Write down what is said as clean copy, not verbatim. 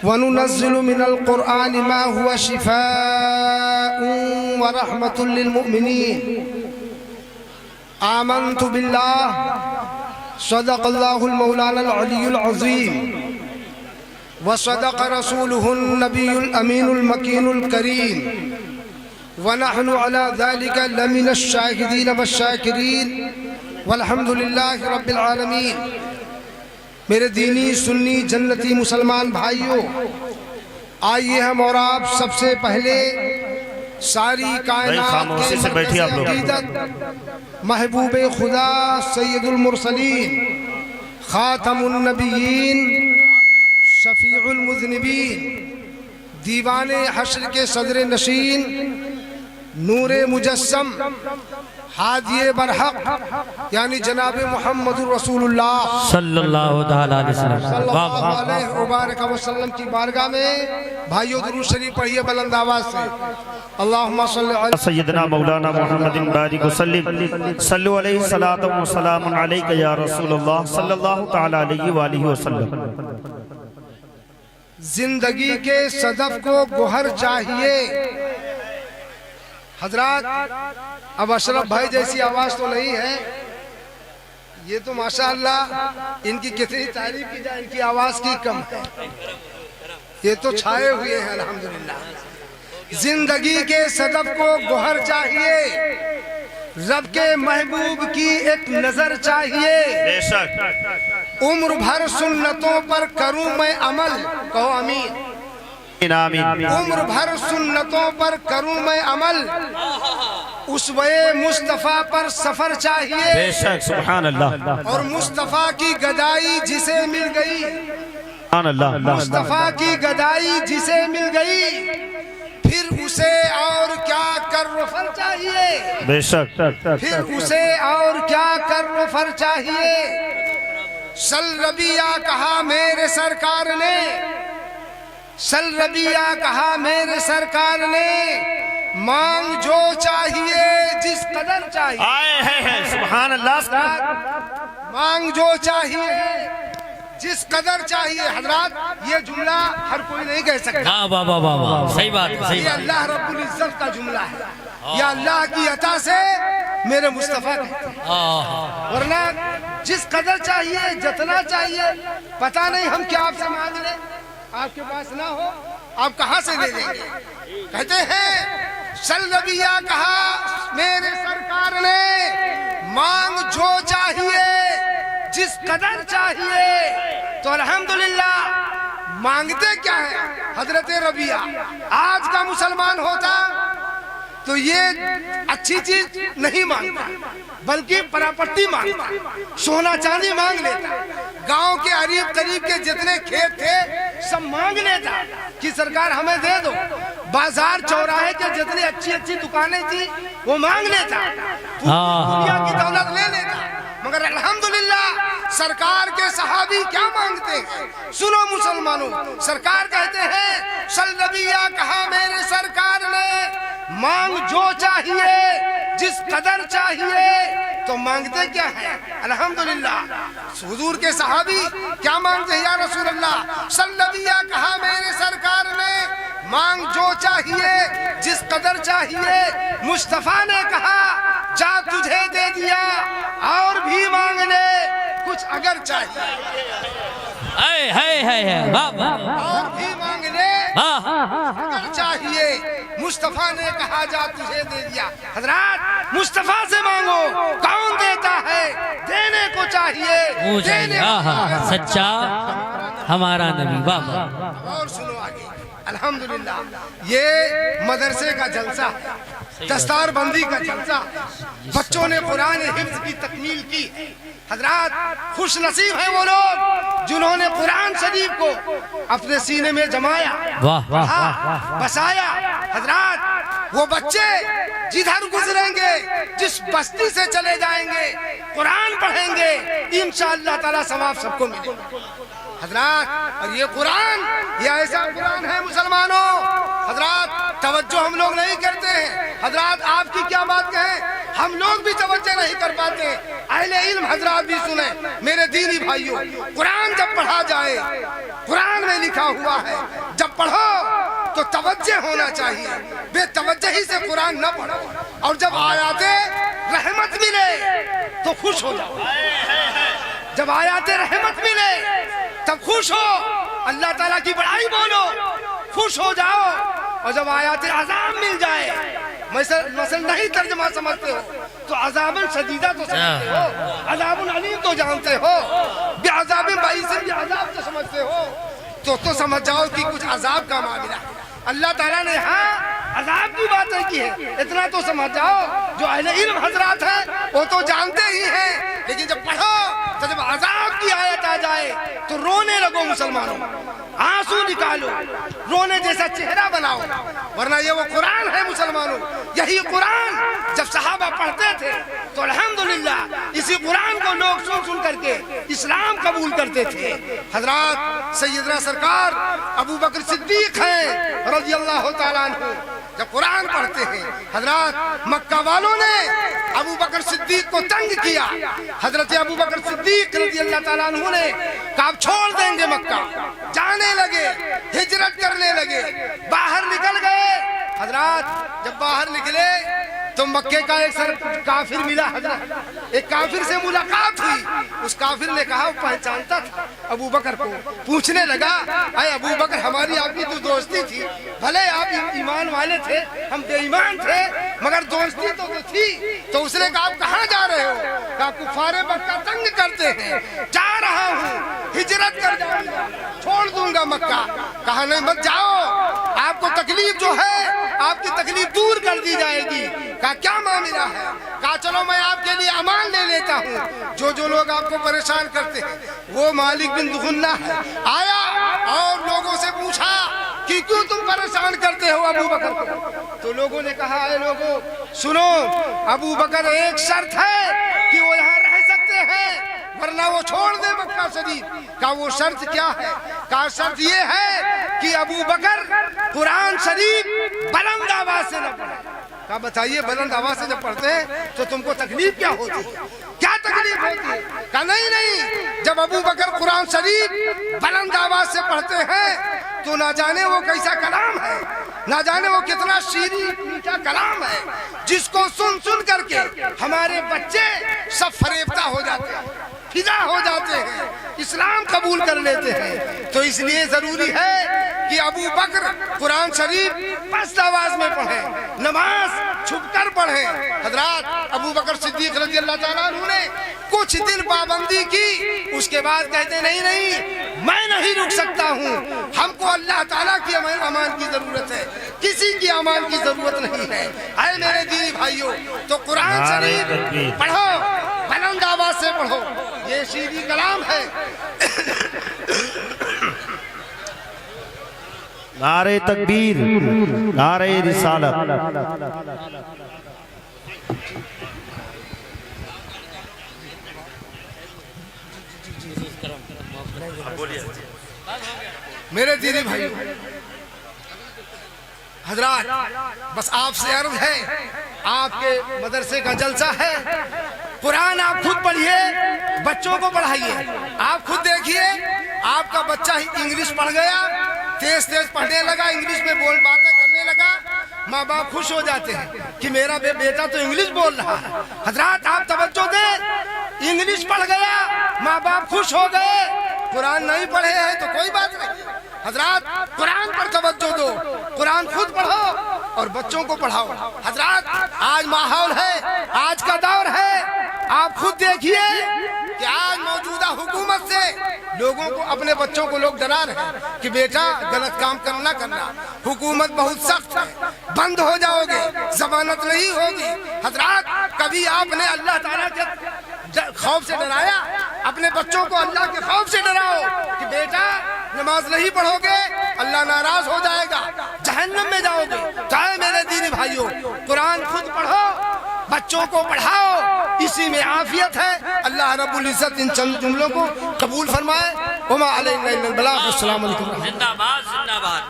وَنُنَزِّلُ مِنَ الْقُرْآنِ مَا هُوَ شِفَاءٌ وَرَحْمَةٌ لِّلْمُؤْمِنِينَ آمنت باللہ صدق اللہ المولانا العلی العظیم وصدق رسوله النبی الامین المکین الکریم ونحن على ذلك لمن الشاہدین والشاکرین والحمد للہ رب العالمین۔ میرے دینی سنی جنتی مسلمان بھائیوں، آئیے ہم اور آپ سب سے پہلے ساری کائنات کے عقیدت محبوب خدا سید المرسلین خاتم النبیین شفیع المذنبین دیوان حشر کے صدر نشین نور مجسم ہادی برحق یعنی جناب محمد رسول اللہ صلی اللہ علیہ وسلم صلی اللہ علیہ وسلم کی بارگاہ میں بھائیو درود شریف پڑھیے بلند آواز سے۔ اللہم صلی علی سیدنا مولانا محمد بارک وسلم صلو علیہ الصلاۃ والسلام علیک یا رسول اللہ صلی اللہ تعالی علیہ وآلہ وسلم۔ زندگی کے صدف کو گوہر چاہیے۔ حضرات اب اشرف بھائی جیسی آواز تو نہیں ہے، یہ تو ماشاءاللہ ان کی کتنی تعریف کی جائے، ان کی آواز کی کم ہے، یہ تو چھائے ہوئے ہیں الحمدللہ۔ زندگی کے صدف کو گوہر چاہیے، رب کے محبوب کی ایک نظر چاہیے، بے شک عمر بھر سنتوں پر کروں میں عمل، کہو آمین، عمر بھر سنتوں پر کروں میں عمل، اسوے مصطفیٰ پر سفر چاہیے، بے شک سبحان اللہ، اور مصطفیٰ کی گدائی جسے مل گئی، سبحان اللہ، مصطفیٰ کی گدائی جسے مل گئی، پھر اسے اور کیا کر رفر چاہیے، بے شک پھر اسے اور کیا کر رفر چاہیے۔ سل ربیہ کہا میرے سرکار نے، سل ربیہ کہا میرے سرکار نے، مانگ جو چاہیے جس قدر چاہیے، آئے ہیں سبحان اللہ، مانگ جو چاہیے جس قدر چاہیے۔ حضرات یہ جملہ ہر کوئی نہیں کہہ سکتا، واہ واہ واہ واہ، صحیح بات صحیح یہ بات۔ اللہ رب العزت کا جملہ ہے، یا اللہ کی عطا سے میرے مصطفیٰ کہتے ہیں، ورنہ جس قدر چاہیے جتنا چاہیے، پتہ نہیں ہم کیا آپ سے مانگ لیں، آپ کے پاس نہ ہو آپ کہاں سے دے دیں گے۔ کہتے ہیں سل ربیہ کہا میرے سرکار نے، مانگ جو چاہیے جس قدر چاہیے، تو الحمدللہ مانگتے کیا ہے حضرت ربیہ؟ آج کا مسلمان ہوتا تو یہ اچھی چیز نہیں مانگتا بلکہ پراپرٹی مانگتا، سونا چاندی مانگ لیتا، گاؤں کے قریب قریب کے جتنے کھیت تھے سب مانگ لیتا کہ سرکار ہمیں دے دو، بازار چوراہے کے جتنے اچھی اچھی دکانیں تھی وہ مانگ لیتا، دنیا کی دولت لے لیتا، مگر الحمدللہ سرکار کے صحابی کیا مانگتے ہیں؟ سنو مسلمانوں، سرکار کہتے ہیں سل ربیہ کہا میرے سرکار نے، مانگ جو چاہیے جس قدر چاہیے، تو مانگتے کیا ہے؟ الحمدللہ حضور کے صحابی کیا مانگتے ہیں یا رسول اللہ؟ سل ربیہ کہا میرے سرکار نے، مانگ جو چاہیے جس قدر چاہیے، مصطفیٰ نے کہا جا تجھے دے دیا اور بھی مانگ لے کچھ اگر چاہیے، اور بھی مانگ لے اگر چاہیے، مصطفیٰ نے کہا جا تجھے دے دیا۔ حضرات مصطفیٰ سے مانگو، کون دیتا ہے؟ دینے کو چاہیے، دینے کو سچا ہمارا نبی۔ واہ واہ، اور سنو آگے، الحمدللہ یہ مدرسے کا جلسہ ہے، دستار بندی کا جلسہ، بچوں نے قرآن حفظ کی تکمیل کی۔ حضرات خوش نصیب ہیں وہ لوگ جنہوں نے قرآن شریف کو اپنے سینے میں جمایا، بسایا۔ حضرات وہ بچے جدھر گزریں گے، جس بستی سے چلے جائیں گے، قرآن پڑھیں گے، انشاءاللہ تعالیٰ ثواب سب کو ملے گا۔ حضرات اور یہ قرآن، یہ ایسا قرآن ہے مسلمانوں، حضرات توجہ ہم لوگ نہیں کرتے ہیں۔ حضرات آپ کی کیا بات کہیں، ہم لوگ بھی توجہ نہیں کر پاتے، اہل علم حضرات بھی سنیں۔ میرے دینی بھائیوں، قرآن جب پڑھا جائے قرآن میں لکھا ہوا ہے جب پڑھو تو توجہ ہونا چاہیے، بے توجہی سے قرآن نہ پڑھو، اور جب آیات رحمت ملے تو خوش ہو جاؤ، جب آیات رحمت ملے تب خوش ہو، اللہ تعالیٰ کی بڑائی بولو، خوش ہو جاؤ، اور جب آیات عذاب مل جائے، مثلا نہیں ترجمہ سمجھتے ہو تو عذاب شدیدہ تو سمجھتے ہو، عذاب علیم تو جانتے ہو، بعذاب بائیس بھی عذاب تو سمجھتے ہو، تو سمجھ جاؤ کہ کچھ عذاب کا معاملہ ہے۔ اللہ تعالیٰ نے ہاں عذاب کی باتیں کی ہے، اتنا تو سمجھ جاؤ، جو اہل علم حضرات ہیں وہ تو جانتے ہی ہیں، لیکن جب پڑھو تو جب عذاب کی آیت آ جائے تو رونے لگو مسلمانوں، آنسو نکالو، رونے جیسا چہرہ بناؤ، ورنہ یہ وہ قرآن ہے مسلمانوں، یہی قرآن جب صحابہ پڑھتے تھے تو الحمدللہ اسی قرآن کو لوگ سن کر کے اسلام قبول کرتے تھے۔ حضرات سیدنا سرکار ابو بکر صدیق ہیں رضی اللہ تعالیٰ عنہ، جب قرآن پڑھتے ہیں، حضرات مکہ والوں نے ابو بکر صدیق کو تنگ کیا، حضرت ابو بکر صدیق رضی اللہ تعالیٰ عنہ نے کہا آپ چھوڑ دیں گے مکہ، جانے لگے، ہجرت کرنے لگے، باہر نکل گئے۔ حضرات جب باہر نکلے تو مکے کا ایک کافر ملا، حضرت ایک کافر سے ملاقات ہوئی، اس کافر نے کہا وہ پہچانتا تھا ابو بکر کو، پوچھنے لگا اے ابو بکر ہماری آپ کی تو دوستی تھی، بھلے آپ ایمان والے تھے ہم بے ایمان تھے مگر دوستی تو تھی، تو اس نے کہا آپ کہاں جا رہے ہو؟ کہا کفار مکہ تنگ کرتے ہیں، جا رہا ہوں، ہجرت کر جاؤں گا، چھوڑ دوں گا مکہ۔ کہا نہیں مت جاؤ، آپ کو تکلیف جو ہے آپ کی تکلیف دور کر دی جائے گی۔ کہا کیا معاملہ ہے؟ کہا چلو میں آپ کے لیے امان لے لیتا ہوں، جو لوگ آپ کو پریشان کرتے ہیں وہ مالک بن دغنہ ہے، آیا اور لوگوں سے پوچھا کہ کیوں تم پریشان کرتے ہو ابو بکر کو؟ تو لوگوں نے کہا اے لوگوں سنو، ابو بکر ایک شرط ہے کہ وہ یہاں رہ سکتے ہیں ورنہ وہ چھوڑ دے مکہ شریف۔ کہا وہ شرط کیا ہے؟ کہا شرط یہ ہے کہ ابو بکر قرآن شریف بلند آواز سے نہ پڑھے۔ کہا بتائیے بلند آواز سے جب پڑھتے ہیں تو تم کو تکلیف کیا ہوتی ہے؟ کیا تکلیف ہوتی ہے؟ کہا نہیں، جب ابو بکر قرآن شریف بلند آواز سے پڑھتے ہیں تو نہ جانے وہ کیسا کلام ہے، نہ جانے وہ کتنا شیریں میٹھا کلام ہے، جس کو سن کر کے ہمارے بچے سب فریفتہ ہو جاتے ہیں، فدا ہو جاتے ہیں، اسلام قبول کر لیتے ہیں۔ تو اس لیے ضروری ہے کہ ابو بکر قرآن شریف پست آواز میں پڑھیں، نماز چھپ کر پڑھیں۔ حضرات ابو بکر صدیق رضی اللہ تعالیٰ عنہ نے کچھ دن پابندی کی، اس کے بعد کہتے نہیں میں نہیں رک سکتا ہوں، ہم کو اللہ تعالیٰ کی امان کی ضرورت ہے، کسی کی امان کی ضرورت نہیں ہے۔ اے میرے دینی بھائیوں، تو قرآن شریف پڑھو، بلند آواز سے پڑھو، یہ شیریں کلام ہے۔ نعرہ تکبیر، نعرہ رسالت۔ میرے دینی بھائی حضرات، بس آپ سے عرض ہے، آپ کے مدرسے کا جلسہ ہے، قرآن آپ خود پڑھیے، بچوں کو پڑھائیے۔ آپ خود دیکھیے آپ کا بچہ انگلش پڑھ گیا، تیز پڑھنے لگا، انگلش میں باتیں کرنے لگا، ماں باپ خوش ہو جاتے ہیں کہ میرا بیٹا تو انگلش بول رہا ہے۔ حضرات آپ توجہ دیں، انگلش پڑھ گیا، ماں باپ خوش ہو گئے، قرآن نہیں پڑھے ہیں تو کوئی بات نہیں۔ حضرات قرآن پر توجہ دو، قرآن خود پڑھو اور بچوں کو پڑھاؤ۔ حضرات آج ماحول ہے، آج کا دور ہے، آپ خود دیکھیے کہ آج موجودہ حکومت سے لوگوں کو، اپنے بچوں کو لوگ ڈرا رہے ہیں کہ بیٹا غلط کام کرنا، حکومت بہت سخت ہے، بند ہو جاؤ گے، ضمانت نہیں ہوگی۔ حضرات کبھی آپ نے اللہ تعالیٰ کے خوف سے ڈرایا؟ اپنے بچوں کو اللہ کے خوف سے ڈراؤ کہ بیٹا نماز نہیں پڑھو گے اللہ ناراض ہو جائے گا، جہنم میں جاؤ گے۔ کہے میرے دینی بھائیوں، قرآن خود پڑھو، بچوں کو پڑھاؤ، اسی میں عافیت ہے۔ اللہ رب العزت ان چند جملوں کو قبول فرمائے۔ وما علینا الا البلاغ۔ السلام علیکم۔ زندہ باد، زندہ باد۔